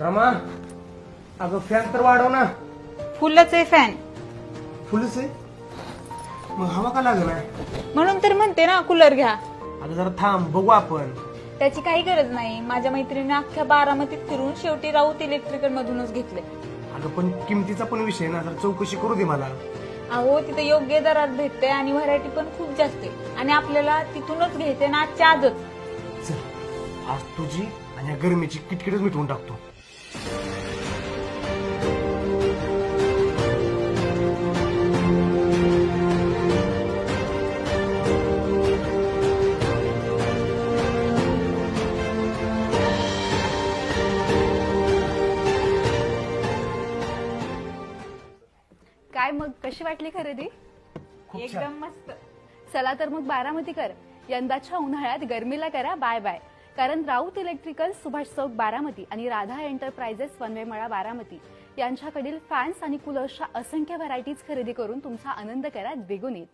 रमा, अगं फॅन तर वाढव ना. फुलच आहे फॅन. फुलच आहे मग हवा का लागणार? म्हणून तर म्हणते ना कूलर घ्या. अगं जरा थांब, बघू आपण. त्याची काही गरज नाही. माझ्या मैत्रिणीने अख्ख्या बारामतीत फिरून शेवटी राऊत इलेक्ट्रिकल मधूनच घेतले. अगं पण किमतीचा पण विषय ना, जरा चौकशी करू दे मला. अहो तिथे योग्य दरात भेटते आणि व्हरायटी पण खूप जास्त आहे आणि आपल्याला तिथूनच घ्यायचे ना आजच्या आजच. चल आज तुझी आणि या गरमीची किटकिटच मिटवून टाकतो. काय मग कशी वाटली खरेदी? खूप एकदम छान. मस्त. चला तर मग बारामतीकर, यंदाच्या उन्हाळ्यात गरमीला करा बाय बाय. कारण राऊत इलेक्ट्रिकल, सुभाष चौक बारामती आणि राधा एंटरप्राइजेस वनवेमळा बारामती यांच्याकडील फॅन्स आणि कूलर्सच्या असंख्य व्हरायटीज खरेदी करून तुमचा आनंद करा द्विगुणित.